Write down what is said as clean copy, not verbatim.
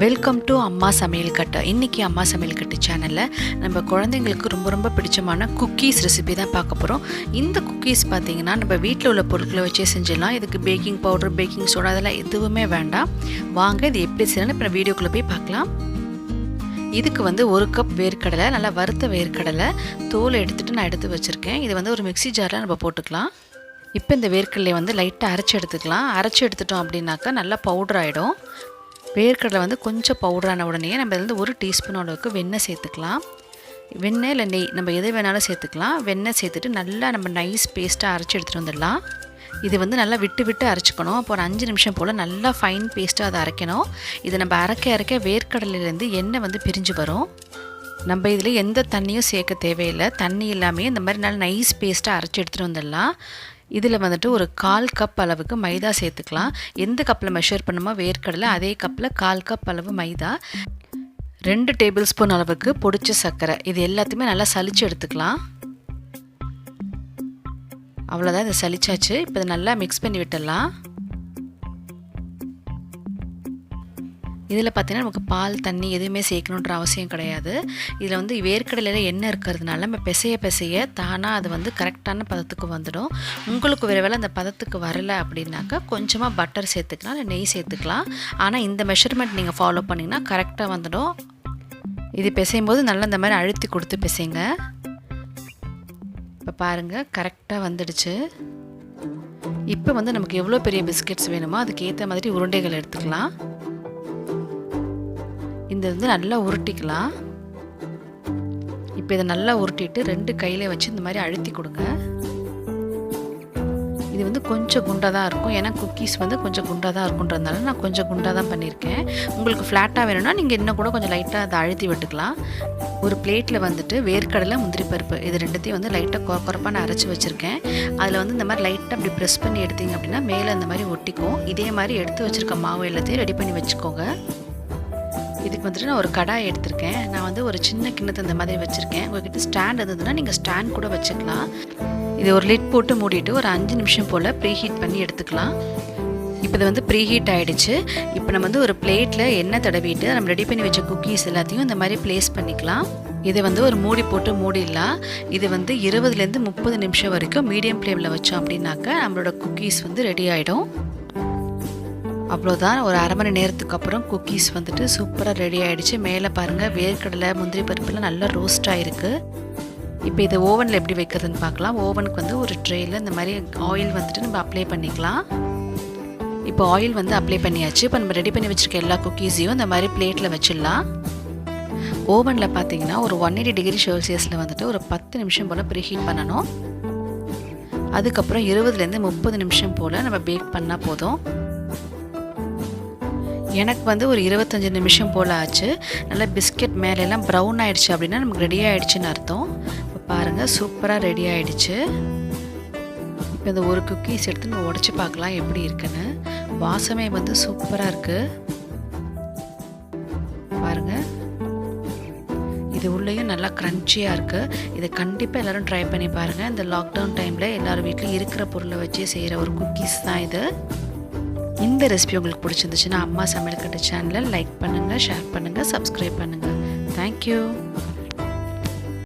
Welcome to அம்மா சமையல் கட்டு. இன்றைக்கி அம்மா சமையல் கட்டு சேனலில் நம்ம குழந்தைங்களுக்கு ரொம்ப ரொம்ப பிடிச்சமான குக்கீஸ் ரெசிபி தான் பார்க்க போகிறோம். இந்த குக்கீஸ் பார்த்திங்கன்னா நம்ம வீட்டில் உள்ள பொருட்களை வச்சே செஞ்சிடலாம். இதுக்கு பேக்கிங் பவுடர், பேக்கிங் சோடா அதெல்லாம் எதுவுமே வேண்டாம். வாங்க இது எப்படி செய்யணும் இப்போ வீடியோக்குள்ளே போய் பார்க்கலாம். இதுக்கு வந்து 1 கப் வேர்க்கடலை, நல்லா வறுத்த வேர்க்கடலை தோலை எடுத்துகிட்டு நான் எடுத்து வச்சுருக்கேன். இது வந்து ஒரு மிக்ஸி ஜாரில் நம்ம போட்டுக்கலாம். இப்போ இந்த வேர்க்கடலையை வந்து லைட்டாக அரைச்சி எடுத்துக்கலாம். அரைச்சி எடுத்துட்டோம் அப்படின்னாக்கா நல்லா பவுடர் ஆகிடும். வேர்க்கடலை வந்து கொஞ்சம் பவுடரான உடனே நம்ம இதில் 1 டீஸ்பூன் அளவுக்கு வெண்ணெய் சேர்த்துக்கலாம். வெண்ணெய் இல்லை நெய் நம்ம எது வேணாலும் சேர்த்துக்கலாம். வெண்ணெய் சேர்த்துட்டு நல்லா நம்ம நைஸ் பேஸ்ட்டாக அரைச்சி எடுத்துகிட்டு வந்துடலாம். இது வந்து நல்லா விட்டு விட்டு அரைச்சிக்கணும். அப்போ ஒரு 5 நிமிஷம் போல் நல்லா ஃபைன் பேஸ்ட்டாக அதை அரைக்கணும். இதை நம்ம அரைக்க வேர்க்கடலையிலேருந்து எண்ணெய் வந்து பிரிஞ்சு வரும். நம்ம இதில் எந்த தண்ணியும் சேர்க்க தேவையில்லை. தண்ணி இல்லாமல் இந்த மாதிரி நல்லா நைஸ் பேஸ்ட்டாக அரைச்சி எடுத்துகிட்டு வந்துடலாம். இதில் வந்துட்டு ஒரு 1/4 கப் அளவுக்கு மைதா சேர்த்துக்கலாம். எந்த கப்பில் மெஷர் பண்ணுமோ வேர்க்கடலை அதே கப்பில் 1/4 கப் அளவு மைதா, 2 டேபிள் ஸ்பூன் அளவுக்கு பொடிச்ச சர்க்கரை, இது எல்லாத்தையுமே நல்லா சலிச்சு எடுத்துக்கலாம். அவ்வளோதான், இதை சலிச்சாச்சு. இப்போ இதை நல்லா மிக்ஸ் பண்ணி விட்டுடலாம். இதில் பார்த்திங்கன்னா நமக்கு பால், தண்ணி எதுவுமே சேர்க்கணுன்ற அவசியம் கிடையாது. இதில் வந்து வேர்க்கடலையில் எண்ணெய் இருக்கிறதுனால நம்ம பிசைய தானாக அது வந்து கரெக்டான பதத்துக்கு வந்துடும். உங்களுக்கு வேறு வேலை அந்த பதத்துக்கு வரலை அப்படின்னாக்கா கொஞ்சமாக பட்டர் சேர்த்துக்கலாம், இல்லை நெய் சேர்த்துக்கலாம். ஆனால் இந்த மெஷர்மெண்ட் நீங்கள் ஃபாலோ பண்ணிங்கன்னா கரெக்டாக வந்துடும். இது பிசையும் போது நல்லா இந்த மாதிரி அழுத்தி கொடுத்து பிசைங்க. இப்போ பாருங்கள் கரெக்டாக வந்துடுச்சு. இப்போ வந்து நமக்கு எவ்வளோ பெரிய பிஸ்கெட்ஸ் வேணுமோ அதுக்கு ஏற்ற மாதிரி உருண்டைகள் எடுத்துக்கலாம். இந்த வந்து நல்லா உருட்டிக்கலாம். இப்போ இதை நல்லா உருட்டிட்டு 2 கையில வச்சு இந்த மாதிரி அழுத்தி கொடுங்க. இது வந்து கொஞ்சம் குண்டாக தான் இருக்கும். ஏன்னா குக்கீஸ் வந்து கொஞ்சம் குண்டாக தான் இருக்குன்றதுனால நான் கொஞ்சம் குண்டாக தான் பண்ணியிருக்கேன். உங்களுக்கு ஃப்ளாட்டாக வேணும்னா நீங்கள் இன்னும் கூட கொஞ்சம் லைட்டாக அதை அழுத்தி விட்டுக்கலாம். ஒரு பிளேட்டில் வந்துட்டு வேர்க்கடலை, முந்திரி பருப்பு இது ரெண்டுத்தையும் வந்து லைட்டாக குறப்பாக நான் அரைச்சி வச்சுருக்கேன். அதில் வந்து இந்த மாதிரி லைட்டாக அப்படி ப்ரெஸ் பண்ணி எடுத்தீங்க அப்படின்னா மேலே இந்த மாதிரி ஒட்டிக்கும். இதே மாதிரி எடுத்து வச்சுருக்க மாவு எல்லாத்தையும் ரெடி பண்ணி வச்சுக்கோங்க. இதுக்கு வந்துட்டு நான் ஒரு கடாய் எடுத்திருக்கேன். நான் வந்து ஒரு சின்ன கிண்ணத்தை இந்த மாதிரி வச்சுருக்கேன். உங்கள்கிட்ட ஸ்டாண்ட் இருந்ததுன்னா நீங்கள் ஸ்டாண்ட் கூட வச்சுக்கலாம். இது ஒரு லிட் போட்டு மூடிட்டு ஒரு 5 நிமிஷம் போல் ப்ரீஹீட் பண்ணி எடுத்துக்கலாம். இப்போ இது வந்து ப்ரீஹீட் ஆகிடுச்சு. இப்போ நம்ம வந்து ஒரு பிளேட்டில் எண்ணெய் தடவிட்டு நம்ம ரெடி பண்ணி வச்ச குக்கீஸ் எல்லாத்தையும் இந்த மாதிரி ப்ளேஸ் பண்ணிக்கலாம். இதை வந்து ஒரு மூடி போட்டு மூடிடலாம். இது வந்து 20லேருந்து 30 நிமிஷம் வரைக்கும் மீடியம் ஃப்ளேமில் வச்சோம் அப்படின்னாக்கா நம்மளோட குக்கீஸ் வந்து ரெடி ஆகிடும். அவ்வளோதான், ஒரு அரை மணி நேரத்துக்கு அப்புறம் குக்கீஸ் வந்துட்டு சூப்பராக ரெடி ஆகிடுச்சு. மேலே பாருங்கள் வேர்க்கடலை, முந்திரி பருப்புலாம் நல்லா ரோஸ்ட் ஆகிருக்கு. இப்போ இதை ஓவனில் எப்படி வைக்கிறதுன்னு பார்க்கலாம். ஓவனுக்கு வந்து ஒரு ட்ரேயில் இந்த மாதிரி ஆயில் வந்துட்டு நம்ம அப்ளை பண்ணிக்கலாம். இப்போ ஆயில் வந்து அப்ளை பண்ணியாச்சு. இப்போ நம்ம ரெடி பண்ணி வச்சுருக்க எல்லா குக்கீஸையும் இந்த மாதிரி பிளேட்டில் வச்சிடலாம். ஓவனில் பார்த்தீங்கன்னா ஒரு 180 டிகிரி செல்சியஸில் வந்துட்டு ஒரு 10 நிமிஷம் போல் ப்ரீஹீட் பண்ணணும். அதுக்கப்புறம் 20லேருந்து 30 நிமிஷம் போல் நம்ம பேக் பண்ணால் போதும். எனக்கு வந்து ஒரு 25 நிமிஷம் போல் ஆச்சு. நல்லா பிஸ்கெட் மேலெல்லாம் ப்ரௌன் ஆகிடுச்சு அப்படின்னா நமக்கு ரெடி ஆகிடுச்சின்னு அர்த்தம். இப்போ பாருங்கள் சூப்பராக ரெடி ஆகிடுச்சு. இப்போ இந்த ஒரு குக்கீஸ் எடுத்து நம்ம உடச்சி பார்க்கலாம் எப்படி இருக்குன்னு. வாசமே வந்து சூப்பராக இருக்குது பாருங்கள். இது உள்ளேயும் நல்லா க்ரன்ச்சியாக இருக்குது. இதை கண்டிப்பாக எல்லோரும் ட்ரை பண்ணி பாருங்கள். இந்த லாக்டவுன் டைமில் எல்லோரும் வீட்லேயும் இருக்கிற பொருளை வச்சு செய்கிற ஒரு குக்கீஸ் தான் இது. இந்த ரெசிபி உங்களுக்கு பிடிச்சிருந்துச்சுன்னா அம்மா சமையல் கட்டு சேனலை லைக் பண்ணுங்கள், ஷேர் பண்ணுங்கள், சப்ஸ்கிரைப் பண்ணுங்கள். தேங்க்யூ.